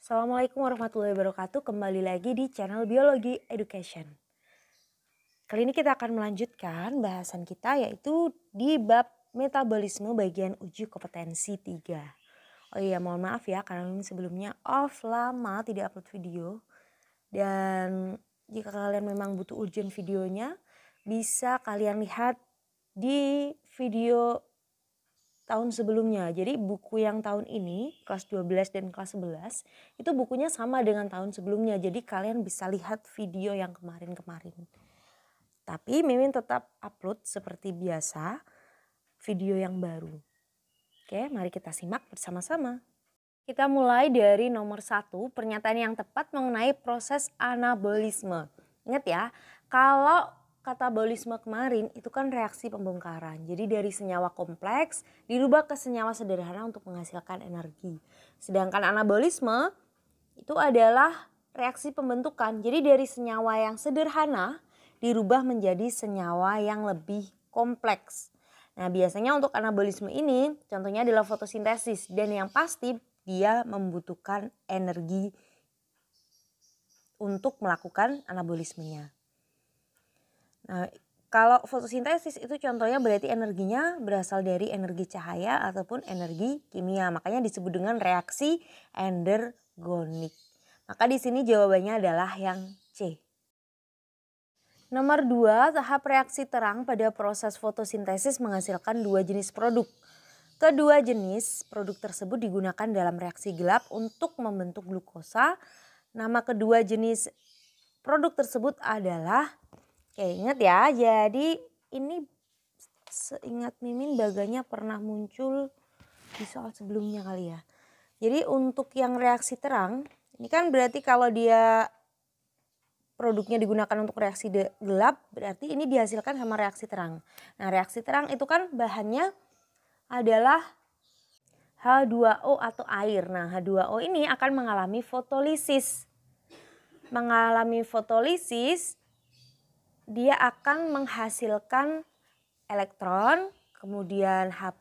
Assalamualaikum warahmatullahi wabarakatuh. Kembali lagi di channel Biologi Education. Kali ini kita akan melanjutkan bahasan kita yaitu di bab metabolisme bagian uji kompetensi 3. Oh iya, mohon maaf ya karena sebelumnya off lama tidak upload video. Dan jika kalian memang butuh urgent videonya, bisa kalian lihat di video tahun sebelumnya. Jadi buku yang tahun ini kelas 12 dan kelas 11 itu bukunya sama dengan tahun sebelumnya. Jadi kalian bisa lihat video yang kemarin-kemarin. Tapi Mimin tetap upload seperti biasa video yang baru. Oke, mari kita simak bersama-sama. Kita mulai dari nomor 1, pernyataan yang tepat mengenai proses anabolisme. Ingat ya, kalau katabolisme kemarin itu kan reaksi pembongkaran. Jadi dari senyawa kompleks dirubah ke senyawa sederhana untuk menghasilkan energi. Sedangkan anabolisme itu adalah reaksi pembentukan. Jadi dari senyawa yang sederhana dirubah menjadi senyawa yang lebih kompleks. Nah, biasanya untuk anabolisme ini contohnya adalah fotosintesis dan yang pasti dia membutuhkan energi untuk melakukan anabolismenya. Nah, kalau fotosintesis itu contohnya berarti energinya berasal dari energi cahaya ataupun energi kimia. Makanya disebut dengan reaksi endergonik. Maka di sini jawabannya adalah yang C. Nomor 2, tahap reaksi terang pada proses fotosintesis menghasilkan dua jenis produk. Kedua jenis produk tersebut digunakan dalam reaksi gelap untuk membentuk glukosa. Nama kedua jenis produk tersebut adalah, ingat ya, jadi ini seingat Mimin baganya pernah muncul di soal sebelumnya kali ya. Jadi untuk yang reaksi terang, ini kan berarti kalau dia produknya digunakan untuk reaksi gelap, berarti ini dihasilkan sama reaksi terang. Nah, reaksi terang itu kan bahannya adalah H2O atau air. Nah, H2O ini akan mengalami fotolisis. Mengalami fotolisis, dia akan menghasilkan elektron, kemudian H+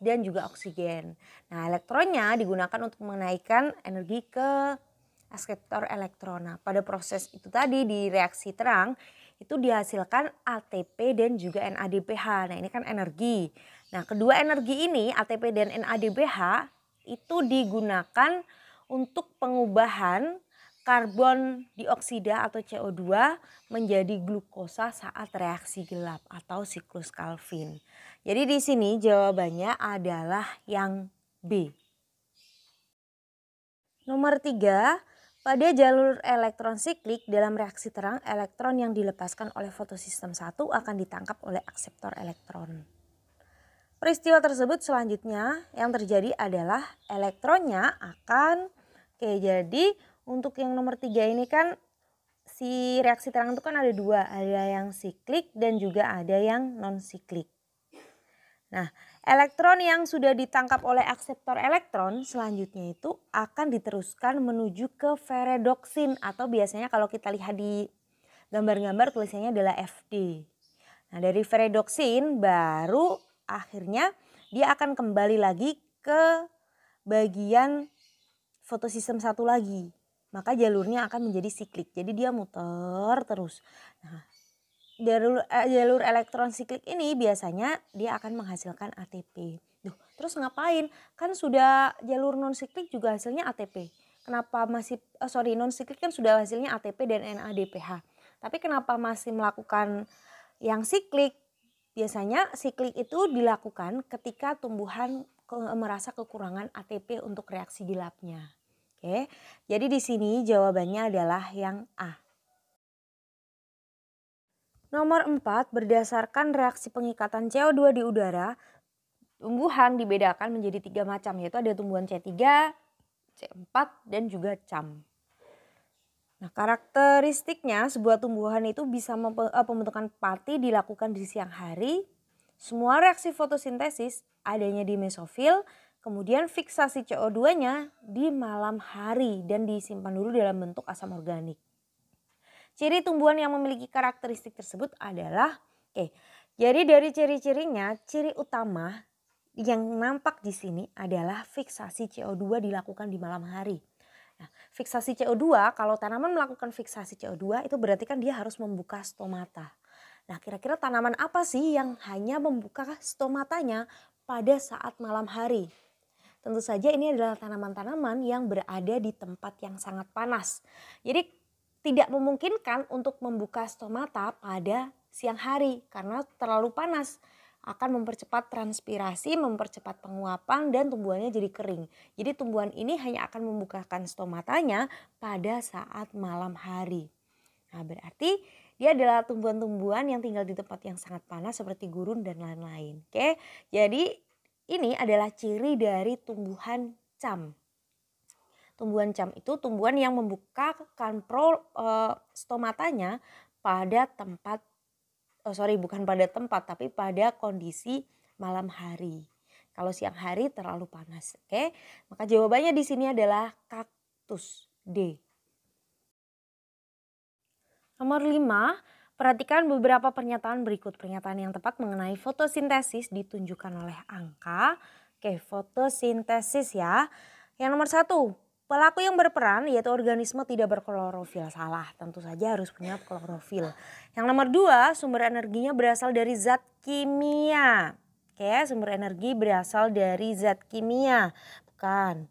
dan juga oksigen. Nah, elektronnya digunakan untuk menaikkan energi ke akseptor elektron. Nah, pada proses itu tadi di reaksi terang itu dihasilkan ATP dan juga NADPH. Nah, ini kan energi. Nah, kedua energi ini ATP dan NADPH itu digunakan untuk pengubahan karbon dioksida atau CO2 menjadi glukosa saat reaksi gelap atau siklus Calvin. Jadi di sini jawabannya adalah yang B. Nomor 3, pada jalur elektron siklik dalam reaksi terang, elektron yang dilepaskan oleh fotosistem 1 akan ditangkap oleh akseptor elektron. Peristiwa tersebut selanjutnya yang terjadi adalah elektronnya akan, jadi untuk yang nomor 3 ini kan si reaksi terang itu kan ada dua, ada yang siklik dan juga ada yang non siklik. Nah, elektron yang sudah ditangkap oleh akseptor elektron selanjutnya itu akan diteruskan menuju ke ferredoksin atau biasanya kalau kita lihat di gambar-gambar tulisannya adalah FD. Nah, dari ferredoksin baru akhirnya dia akan kembali lagi ke bagian fotosistem 1 lagi. Maka jalurnya akan menjadi siklik. Jadi dia muter terus. Nah, jalur elektron siklik ini biasanya dia akan menghasilkan ATP. Terus ngapain? Kan sudah jalur non siklik juga hasilnya ATP. Kenapa masih non siklik kan sudah hasilnya ATP dan NADPH. Tapi kenapa masih melakukan yang siklik? Biasanya siklik itu dilakukan ketika tumbuhan merasa kekurangan ATP untuk reaksi gelapnya. Oke, jadi di sini jawabannya adalah yang A. Nomor 4, berdasarkan reaksi pengikatan CO2 di udara, tumbuhan dibedakan menjadi 3 macam, yaitu ada tumbuhan C3, C4, dan juga CAM. Nah, karakteristiknya sebuah tumbuhan itu bisa pembentukan pati dilakukan di siang hari. Semua reaksi fotosintesis adanya di mesofil, kemudian fiksasi CO2-nya di malam hari dan disimpan dulu dalam bentuk asam organik. Ciri tumbuhan yang memiliki karakteristik tersebut adalah, jadi dari ciri-cirinya, ciri utama yang nampak di sini adalah fiksasi CO2 dilakukan di malam hari. Nah, fiksasi CO2, kalau tanaman melakukan fiksasi CO2 itu berarti kan dia harus membuka stomata. Nah, kira-kira tanaman apa sih yang hanya membuka stomatanya pada saat malam hari? Tentu saja ini adalah tanaman-tanaman yang berada di tempat yang sangat panas. Jadi tidak memungkinkan untuk membuka stomata pada siang hari karena terlalu panas. Akan mempercepat transpirasi, mempercepat penguapan dan tumbuhannya jadi kering. Jadi tumbuhan ini hanya akan membukakan stomatanya pada saat malam hari. Nah, berarti dia adalah tumbuhan-tumbuhan yang tinggal di tempat yang sangat panas seperti gurun dan lain-lain. Oke, jadi ini adalah ciri dari tumbuhan cam. Tumbuhan cam itu tumbuhan yang membukakan stomatanya pada tempat, bukan pada tempat tapi pada kondisi malam hari. Kalau siang hari terlalu panas. Oke, maka jawabannya di sini adalah kaktus D. Nomor 5, perhatikan beberapa pernyataan berikut. Pernyataan yang tepat mengenai fotosintesis ditunjukkan oleh angka. Oke, fotosintesis ya. Yang nomor 1, pelaku yang berperan yaitu organisme tidak berklorofil. Salah, tentu saja harus punya klorofil. Yang nomor 2, sumber energinya berasal dari zat kimia. Oke, sumber energi berasal dari zat kimia. Bukan.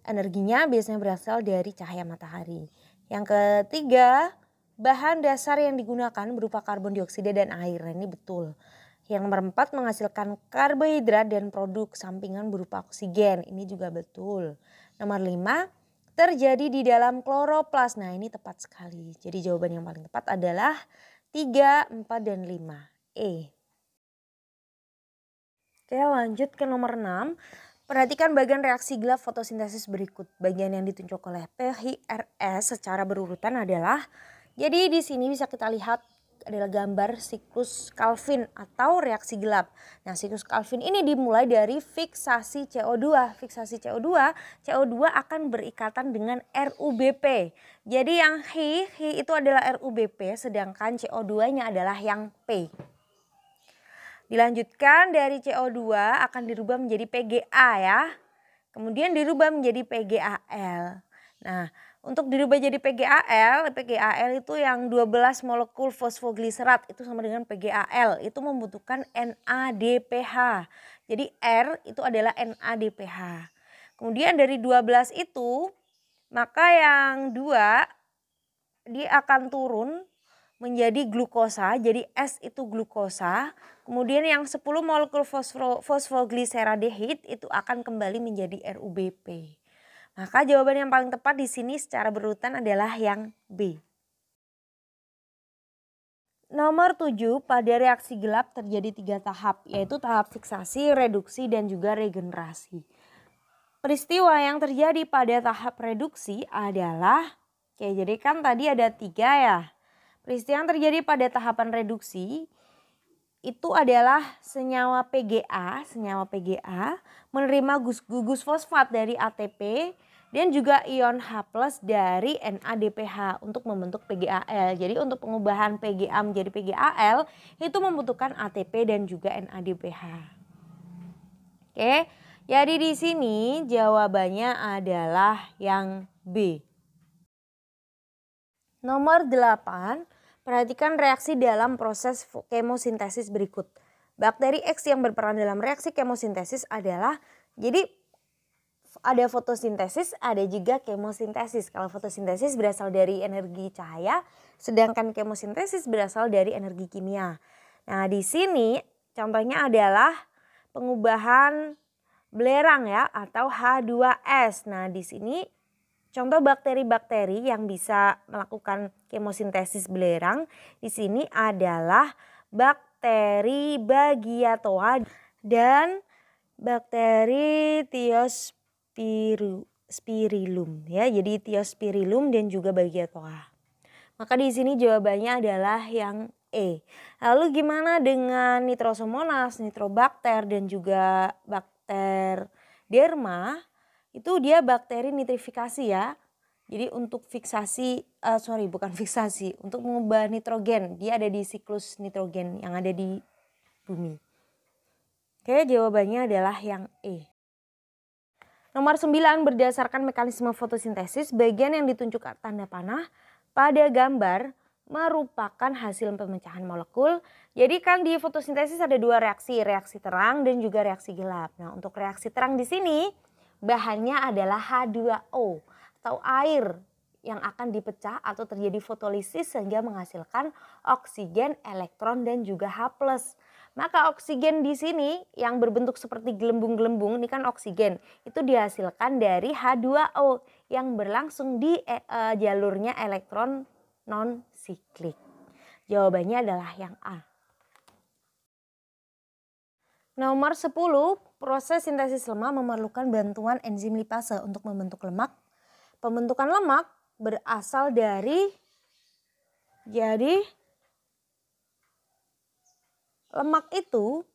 Energinya biasanya berasal dari cahaya matahari. Yang ketiga, bahan dasar yang digunakan berupa karbon dioksida dan air. Ini betul. Yang nomor 4, menghasilkan karbohidrat dan produk sampingan berupa oksigen. Ini juga betul. Nomor 5, terjadi di dalam kloroplas. Nah, ini tepat sekali. Jadi jawaban yang paling tepat adalah 3, 4, dan 5. E. Oke, lanjut ke nomor 6. Perhatikan bagian reaksi gelap fotosintesis berikut. Bagian yang ditunjuk oleh PHRS secara berurutan adalah, jadi di sini bisa kita lihat adalah gambar siklus Calvin atau reaksi gelap. Nah, siklus Calvin ini dimulai dari fiksasi CO2. Fiksasi CO2 akan berikatan dengan RUBP. Jadi yang Hi itu adalah RUBP, sedangkan CO2-nya adalah yang P. Dilanjutkan dari CO2 akan dirubah menjadi PGA ya. Kemudian dirubah menjadi PGAL. Nah, untuk dirubah jadi PGAL itu yang 12 molekul fosfogliserat itu sama dengan PGAL. Itu membutuhkan NADPH. Jadi R itu adalah NADPH. Kemudian dari 12 itu, maka yang 2 dia akan turun menjadi glukosa, jadi S itu glukosa. Kemudian yang 10 molekul fosfogliseradehyde itu akan kembali menjadi RUBP. Maka jawaban yang paling tepat di sini secara berurutan adalah yang B. Nomor 7, pada reaksi gelap terjadi 3 tahap, yaitu tahap fiksasi, reduksi, dan juga regenerasi. Peristiwa yang terjadi pada tahap reduksi adalah, jadi kan tadi ada 3 ya. Peristiwa yang terjadi pada tahapan reduksi itu adalah senyawa PGA menerima gugus fosfat dari ATP dan juga ion H+ dari NADPH untuk membentuk PGAL. Jadi untuk pengubahan PGA menjadi PGAL itu membutuhkan ATP dan juga NADPH. Oke, jadi di sini jawabannya adalah yang B. Nomor 8, perhatikan reaksi dalam proses kemosintesis berikut. Bakteri X yang berperan dalam reaksi kemosintesis adalah, jadi ada fotosintesis, ada juga kemosintesis. Kalau fotosintesis berasal dari energi cahaya, sedangkan kemosintesis berasal dari energi kimia. Nah, di sini contohnya adalah pengubahan belerang ya atau H2S. Nah, di sini contoh bakteri-bakteri yang bisa melakukan kemosintesis belerang di sini adalah bakteri Bagiatoa dan bakteri Thiospirillum ya. Jadi Thiospirillum dan juga Bagiatoa. Maka di sini jawabannya adalah yang E. Lalu gimana dengan Nitrosomonas, Nitrobacter dan juga Bacterderma? Itu dia bakteri nitrifikasi ya. Jadi untuk untuk mengubah nitrogen. Dia ada di siklus nitrogen yang ada di bumi. Oke, jawabannya adalah yang E. Nomor 9, berdasarkan mekanisme fotosintesis, bagian yang ditunjuk tanda panah pada gambar merupakan hasil pemecahan molekul. Jadi kan di fotosintesis ada dua reaksi, reaksi terang dan juga reaksi gelap. Nah, untuk reaksi terang di sini bahannya adalah H2O atau air yang akan dipecah atau terjadi fotolisis sehingga menghasilkan oksigen, elektron dan juga H+. Maka oksigen di sini yang berbentuk seperti gelembung-gelembung, ini kan oksigen, itu dihasilkan dari H2O yang berlangsung di jalurnya elektron non siklik. Jawabannya adalah yang A. Nomor 10, proses sintesis lemak memerlukan bantuan enzim lipase untuk membentuk lemak. Pembentukan lemak berasal dari, jadi lemak itu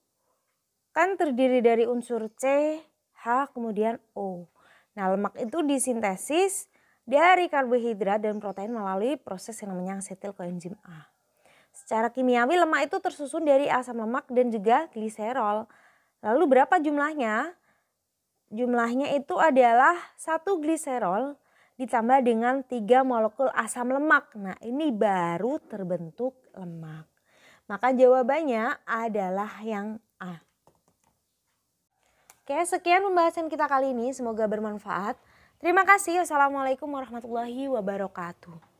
kan terdiri dari unsur C, H, kemudian O. Nah, lemak itu disintesis dari karbohidrat dan protein melalui proses yang namanya asetil koenzim A. Secara kimiawi lemak itu tersusun dari asam lemak dan juga gliserol. Lalu berapa jumlahnya? Jumlahnya itu adalah 1 gliserol ditambah dengan 3 molekul asam lemak. Nah, ini baru terbentuk lemak. Maka jawabannya adalah yang A. Oke, sekian pembahasan kita kali ini. Semoga bermanfaat. Terima kasih. Wassalamualaikum warahmatullahi wabarakatuh.